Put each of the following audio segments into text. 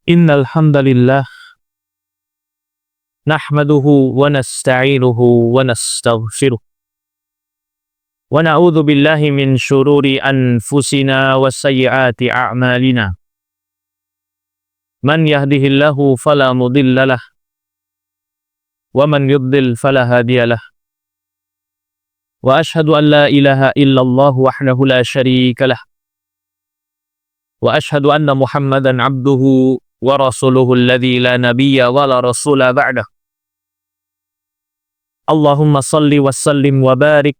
Innal hamdalillah nahmaduhu wa nasta'inuhu wa nastaghfiruh wa na'udzu billahi min syururi anfusina wa sayyiati a'malina. Man yahdihillahu fala mudhillalah wa man yudlil fala hadiyalah. Wa ashhadu an la ilaha illallah wahdahu la syarikalah. Wa ashhadu anna Muhammadan abduhu wa rasuluhu alladzi la nabiyya wa la rasula ba'dah. Allahumma salli wa sallim wa barik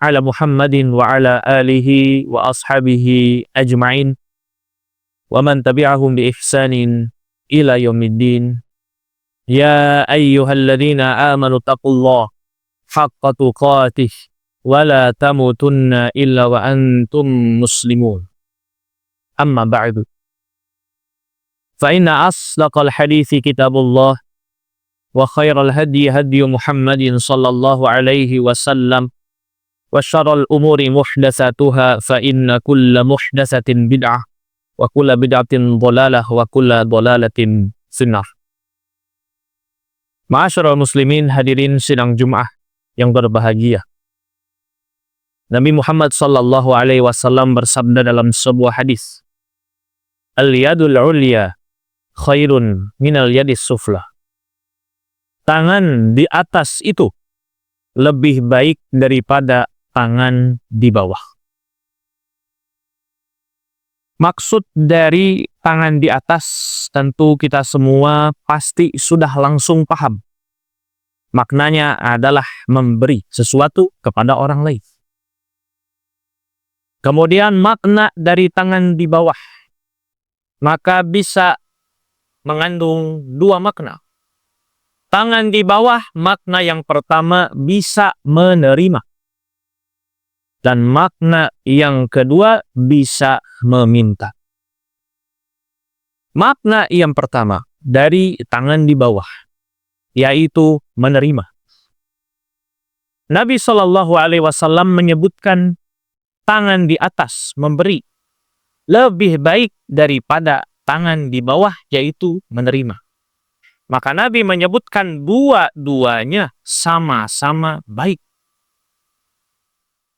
ala Muhammadin wa ala alihi wa ashabihi ajma'in wa man tabi'ahum bi ihsanin ila yaumiddin. Ya ayyuhalladzina amanu taqullaha haqqa tuqatih wa la tamutunna illa wa antum muslimun. Amma ba'du. Fa inna asdaqal hadithi kitabullah wa khairal hadi hadi Muhammadin sallallahu alaihi wasallam wa syarrul umuri muhdatsatuha fa inna kulla muhdatsatin bid'ah wa kulla bid'atin dhalalah wa kulla dhalalatin finnar. Ma'asyiral muslimin, hadirin sidang Jumat yang berbahagia. Nabi Muhammad sallallahu alaihi wasallam bersabda dalam sebuah hadis, Al-yadul ulya khairun minal yadis sufla. Tangan di atas itu lebih baik daripada tangan di bawah. Maksud dari tangan di atas tentu kita semua pasti sudah langsung paham. Maknanya adalah memberi sesuatu kepada orang lain. Kemudian makna dari tangan di bawah, maka bisa mengandung dua makna. Tangan di bawah, makna yang pertama bisa menerima. Dan makna yang kedua bisa meminta. Makna yang pertama dari tangan di bawah, yaitu menerima. Nabi SAW menyebutkan tangan di atas memberi lebih baik daripada tangan di bawah, yaitu menerima. Maka Nabi menyebutkan dua-duanya sama-sama baik.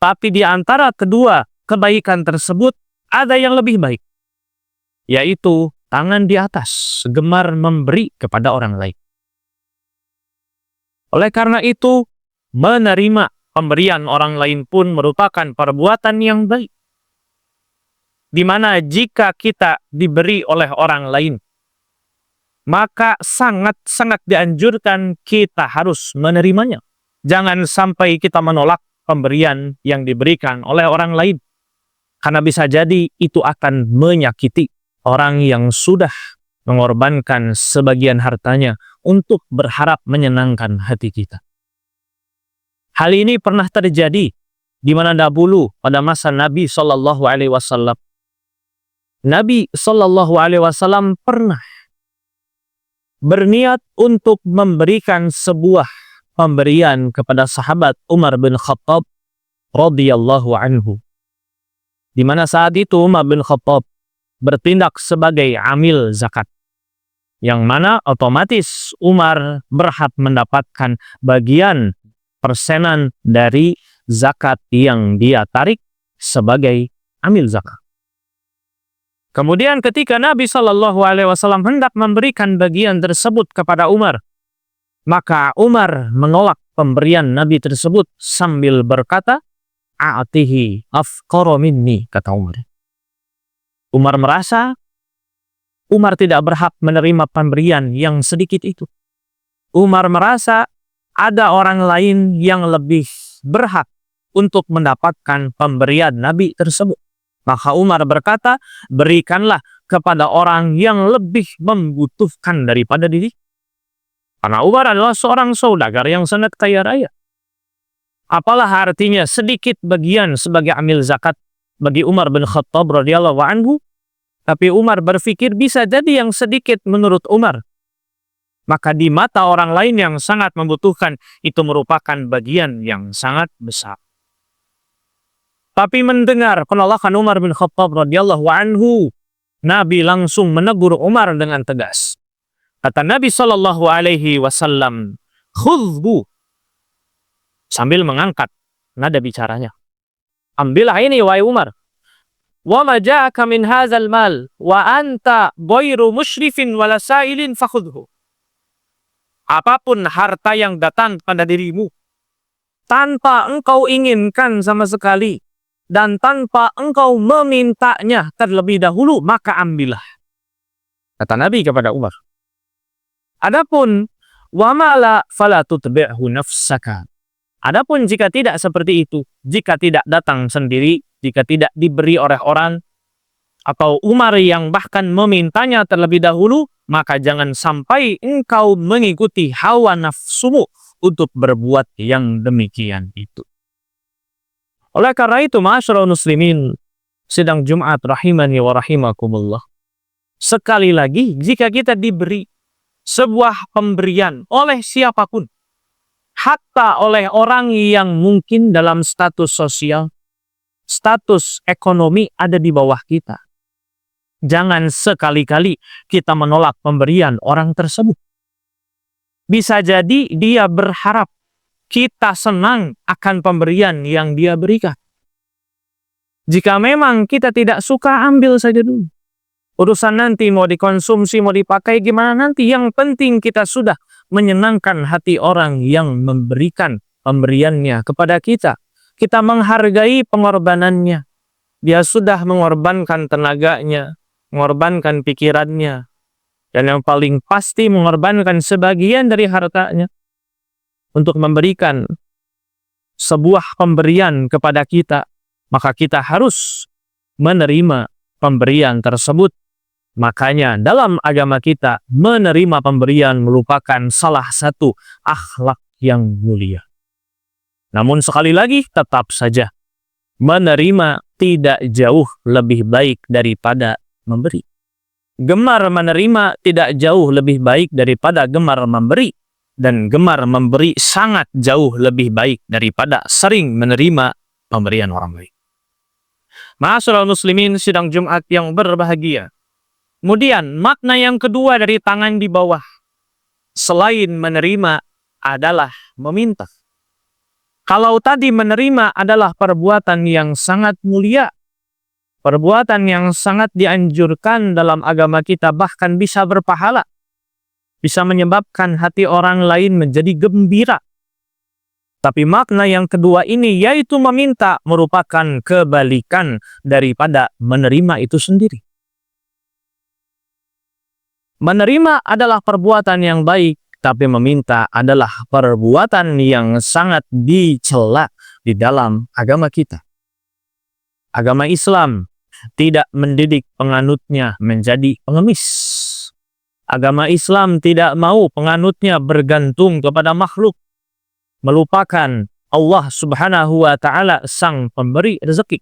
Tapi di antara kedua kebaikan tersebut ada yang lebih baik, yaitu tangan di atas, gemar memberi kepada orang lain. Oleh karena itu, menerima pemberian orang lain pun merupakan perbuatan yang baik. Di mana jika kita diberi oleh orang lain, maka sangat-sangat dianjurkan kita harus menerimanya. Jangan sampai kita menolak pemberian yang diberikan oleh orang lain. Karena bisa jadi itu akan menyakiti orang yang sudah mengorbankan sebagian hartanya untuk berharap menyenangkan hati kita. Hal ini pernah terjadi di mana dahulu pada masa Nabi SAW. Nabi SAW pernah berniat untuk memberikan sebuah pemberian kepada sahabat Umar bin Khattab radhiyallahu anhu. Di mana saat itu Umar bin Khattab bertindak sebagai amil zakat, yang mana otomatis Umar berhak mendapatkan bagian persenan dari zakat yang dia tarik sebagai amil zakat. Kemudian ketika Nabi SAW hendak memberikan bagian tersebut kepada Umar, maka Umar menolak pemberian Nabi tersebut sambil berkata, "A'tihi afqara minni," kata Umar. Umar merasa Umar tidak berhak menerima pemberian yang sedikit itu. Umar merasa ada orang lain yang lebih berhak untuk mendapatkan pemberian Nabi tersebut. Maka Umar berkata, berikanlah kepada orang yang lebih membutuhkan daripada diri. Karena Umar adalah seorang saudagar yang sangat kaya raya. Apalah artinya sedikit bagian sebagai amil zakat bagi Umar bin Khattab radhiyallahu anhu. Tapi Umar berpikir bisa jadi yang sedikit menurut Umar, maka di mata orang lain yang sangat membutuhkan itu merupakan bagian yang sangat besar. Tapi mendengar penolakan Umar bin Khattab radhiyallahu anhu, Nabi langsung menegur Umar dengan tegas. Kata Nabi Shallallahu Alaihi Wasallam, "Khudhu," sambil mengangkat nada bicaranya. Ambillah ini wahai Umar. Wa ma ja'aka min hadzal mal wa anta ghairu musyrifin wala sa'ilin fakhudhu. Apapun harta yang datang pada dirimu tanpa engkau inginkan sama sekali dan tanpa engkau memintanya terlebih dahulu, maka ambillah. Kata Nabi kepada Umar. Adapun wa ma la fala tutbi'hu nafsaka. Adapun jika tidak seperti itu, jika tidak datang sendiri, jika tidak diberi oleh orang, atau Umar yang bahkan memintanya terlebih dahulu, maka jangan sampai engkau mengikuti hawa nafsumu untuk berbuat yang demikian itu. Oleh karena itu, ma'asyiral muslimin, sidang Jumat rahimani wa rahimakumullah. Sekali lagi, jika kita diberi sebuah pemberian oleh siapapun, hatta oleh orang yang mungkin dalam status sosial, status ekonomi ada di bawah kita, jangan sekali-kali kita menolak pemberian orang tersebut. Bisa jadi dia berharap kita senang akan pemberian yang dia berikan. Jika memang kita tidak suka, ambil saja dulu. Urusan nanti mau dikonsumsi, mau dipakai gimana nanti. Yang penting kita sudah menyenangkan hati orang yang memberikan pemberiannya kepada kita. Kita menghargai pengorbanannya. Dia sudah mengorbankan tenaganya, mengorbankan pikirannya, dan yang paling pasti mengorbankan sebagian dari hartanya untuk memberikan sebuah pemberian kepada kita. Maka kita harus menerima pemberian tersebut. Makanya dalam agama kita, menerima pemberian merupakan salah satu akhlak yang mulia. Namun sekali lagi, tetap saja menerima tidak jauh lebih baik daripada memberi. Gemar menerima tidak jauh lebih baik daripada gemar memberi. Dan gemar memberi sangat jauh lebih baik daripada sering menerima pemberian orang lain. Ma'asyiral muslimin, sidang Jumat yang berbahagia. Kemudian makna yang kedua dari tangan di bawah selain menerima adalah meminta. Kalau tadi menerima adalah perbuatan yang sangat mulia, perbuatan yang sangat dianjurkan dalam agama kita, bahkan bisa berpahala, bisa menyebabkan hati orang lain menjadi gembira. Tapi makna yang kedua ini, yaitu meminta, merupakan kebalikan daripada menerima itu sendiri. Menerima adalah perbuatan yang baik, tapi meminta adalah perbuatan yang sangat dicela di dalam agama kita. Agama Islam tidak mendidik penganutnya menjadi pengemis. Agama Islam tidak mau penganutnya bergantung kepada makhluk, melupakan Allah Subhanahu wa Ta'ala, sang pemberi rezeki.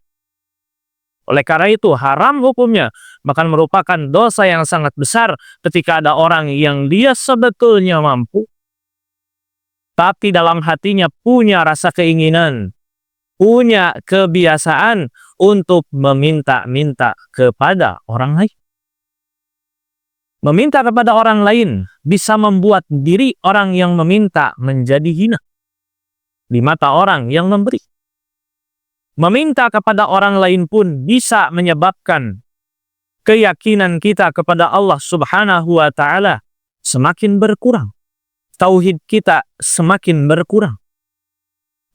Oleh karena itu, haram hukumnya, bahkan merupakan dosa yang sangat besar ketika ada orang yang dia sebetulnya mampu, tapi dalam hatinya punya rasa keinginan, punya kebiasaan untuk meminta-minta kepada orang lain. Meminta kepada orang lain bisa membuat diri orang yang meminta menjadi hina di mata orang yang memberi. Meminta kepada orang lain pun bisa menyebabkan keyakinan kita kepada Allah Subhanahu wa Ta'ala semakin berkurang. Tauhid kita semakin berkurang.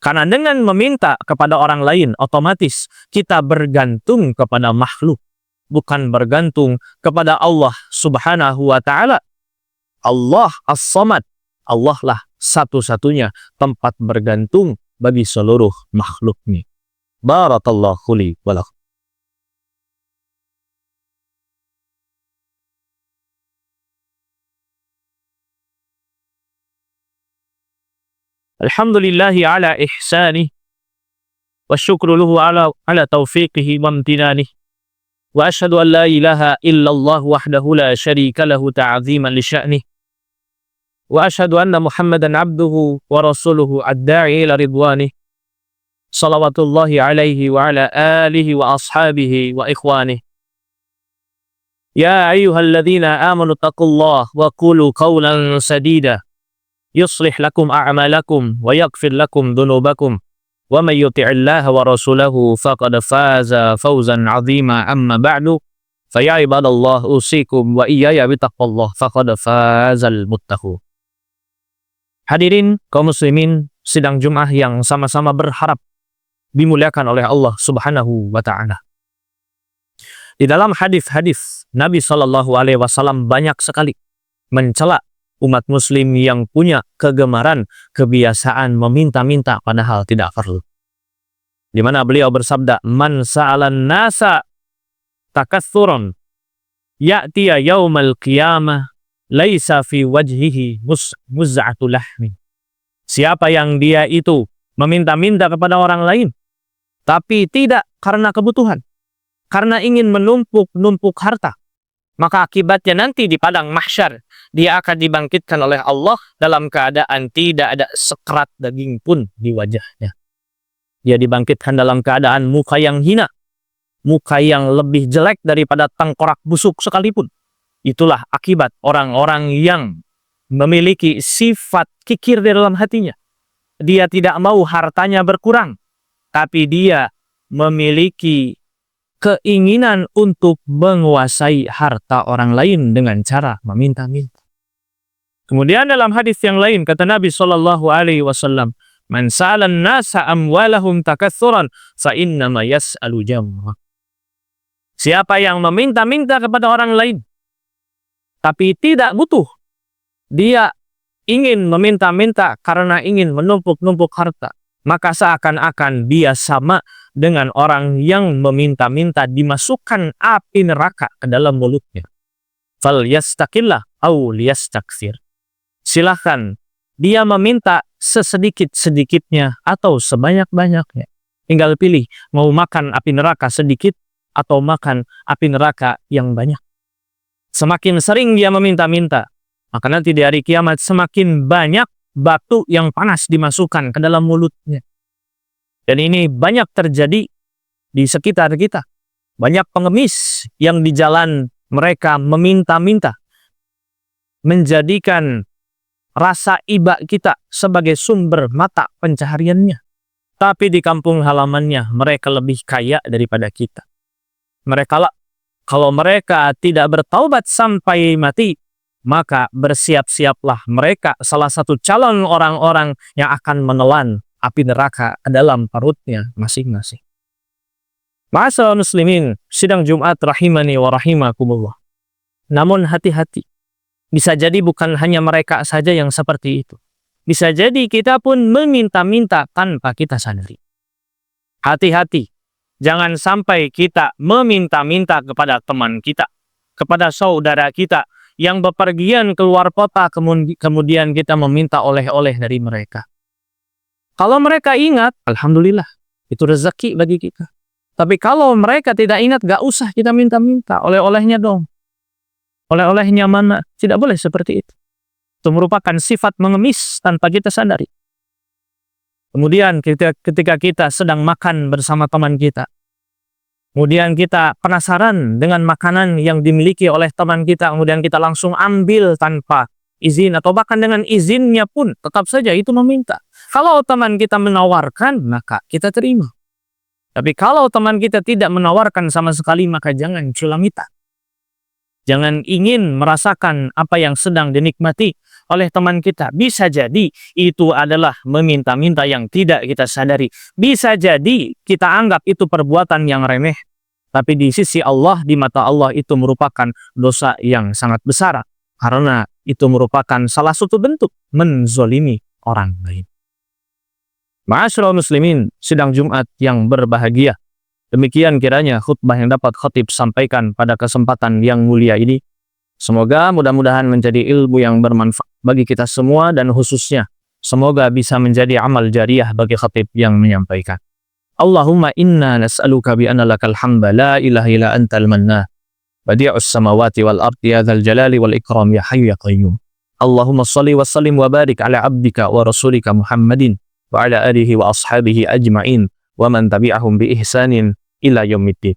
Karena dengan meminta kepada orang lain, otomatis kita bergantung kepada makhluk, bukan bergantung kepada Allah Subhanahu wa Ta'ala. Allah As-Samad, Allah lah satu-satunya tempat bergantung bagi seluruh makhluknya. Barakallahu li wa lakum. Alhamdulillahi ala ihsanih wa syukru lahu ala taufiqihi wa amtinanih. Wa ashhadu an la ilaha illallah wahdahu la syarika lahu ta'ziman li sya'nih. Wa ashhadu anna Muhammadan abduhu wa rasuluhu ad-da'i ila ridwanih. Salawatullahi alaihi wa ala alihi wa ashabihi wa ikhwanih. Ya ayyuhalladzina amanu taqullaha wa qulu qawlan sadida yuslih lakum a'malakum wa yaghfir lakum dhunubakum wa may yuti'illaha wa rasulahu faqad faza fawzan 'azima amma ba'du fa ya ibadallah usikum wa iyaya bittaqwallah faqad fazal muttaqun. Hadirin kaum muslimin sidang Jumat yang sama-sama berharap dimuliakan oleh Allah Subhanahu wa taala. Di dalam hadis-hadis Nabi Shallallahu alaihi wasallam banyak sekali mencela umat muslim yang punya kegemaran, kebiasaan meminta-minta padahal tidak perlu. Di mana beliau bersabda, "Man sa'alan nasa takatsuran ya'tiya yaumal qiyamah laisa fi wajhihi muz'atu lahmi." Siapa yang dia itu meminta-minta kepada orang lain tapi tidak karena kebutuhan, karena ingin menumpuk-numpuk harta, maka akibatnya nanti di padang mahsyar dia akan dibangkitkan oleh Allah dalam keadaan tidak ada sekerat daging pun di wajahnya. Dia dibangkitkan dalam keadaan muka yang hina, muka yang lebih jelek daripada tengkorak busuk sekalipun. Itulah akibat orang-orang yang memiliki sifat kikir di dalam hatinya. Dia tidak mau hartanya berkurang, tapi dia memiliki keinginan untuk menguasai harta orang lain dengan cara meminta-minta. Kemudian dalam hadis yang lain kata Nabi Shallallahu alaihi wasallam, "Man sa'alan nasa amwalahum takatsuran fa innama yas'alu jamra." Siapa yang meminta-minta kepada orang lain tapi tidak butuh, dia ingin meminta-minta karena ingin menumpuk-numpuk harta, maka seakan-akan dia sama dengan orang yang meminta-minta dimasukkan api neraka ke dalam mulutnya. Fal yastaqillah au liyastakthir. Silakan dia meminta sesedikit-sedikitnya atau sebanyak-banyaknya. Tinggal pilih mau makan api neraka sedikit atau makan api neraka yang banyak. Semakin sering dia meminta-minta, maka nanti di hari kiamat semakin banyak batu yang panas dimasukkan ke dalam mulutnya. Dan ini banyak terjadi di sekitar kita. Banyak pengemis yang di jalan mereka meminta-minta, menjadikan rasa iba kita sebagai sumber mata pencahariannya. Tapi di kampung halamannya mereka lebih kaya daripada kita. Kalau mereka tidak bertaubat sampai mati, maka bersiap-siaplah mereka salah satu calon orang-orang yang akan menelan api neraka ke dalam perutnya masing-masing. Ma'asyiral muslimin, sidang Jumat rahimani wa rahimakumullah. Namun hati-hati, bisa jadi bukan hanya mereka saja yang seperti itu. Bisa jadi kita pun meminta-minta tanpa kita sadari. Hati-hati, jangan sampai kita meminta-minta kepada teman kita, kepada saudara kita yang bepergian keluar kota, kemudian kita meminta oleh-oleh dari mereka. Kalau mereka ingat, alhamdulillah, itu rezeki bagi kita. Tapi kalau mereka tidak ingat, gak usah kita minta-minta, oleh-olehnya dong. Oleh-olehnya mana? Tidak boleh seperti itu. Itu merupakan sifat mengemis tanpa kita sadari. Kemudian ketika kita sedang makan bersama teman kita, kemudian kita penasaran dengan makanan yang dimiliki oleh teman kita, kemudian kita langsung ambil tanpa izin atau bahkan dengan izinnya pun tetap saja itu meminta. Kalau teman kita menawarkan, maka kita terima. Tapi kalau teman kita tidak menawarkan sama sekali, maka jangan culamita. Jangan ingin merasakan apa yang sedang dinikmati oleh teman kita. Bisa jadi itu adalah meminta-minta yang tidak kita sadari. Bisa jadi kita anggap itu perbuatan yang remeh. Tapi di sisi Allah, di mata Allah itu merupakan dosa yang sangat besar. Karena itu merupakan salah satu bentuk menzolimi orang lain. Ma'asyiral muslimin, sidang Jumat yang berbahagia. Demikian kiranya khutbah yang dapat khatib sampaikan pada kesempatan yang mulia ini. Semoga mudah-mudahan menjadi ilmu yang bermanfaat bagi kita semua dan khususnya semoga bisa menjadi amal jariyah bagi khatib yang menyampaikan. Allahumma inna nas'aluka bi anna lakal hamda la ilaha illa antal manna badi'us samawati wal ardi ya dzal jalali wal ikram ya hayyu ya qayyum. Allahumma shalli wa sallim wa barik ala abdika wa rasulika Muhammadin wa ala alihi wa ashabihi ajma'in wa man tabi'ahum bi ihsanin ila yaumiddin.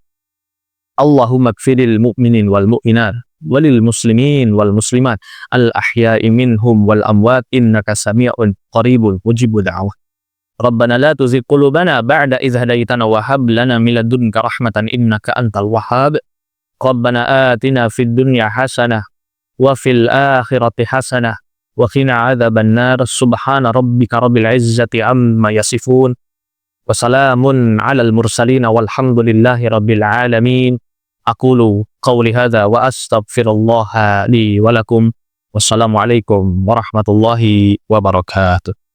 Allahumma kfiril mu'minin wal mu'minat walil muslimin wal muslimat al ahya'i minhum wal amwat innaka sami'un qaribun mujibud da'wah. Rabbana la tuzigh qulubana ba'da idh hadaitana wa hab lana min ladunka rahmatan innaka antal wahhab. Rabbana atina fid dunya hasanah wa fil akhirati hasanah wa qina adzabannar. Subhana rabbika rabbil izzati amma yasifun wa salamun alal mursalin walhamdulillahi rabbil alamin. Aqulu qawli hadza wa astaghfirullaha li wa lakum. Wassalamualaikum warahmatullahi wabarakatuh.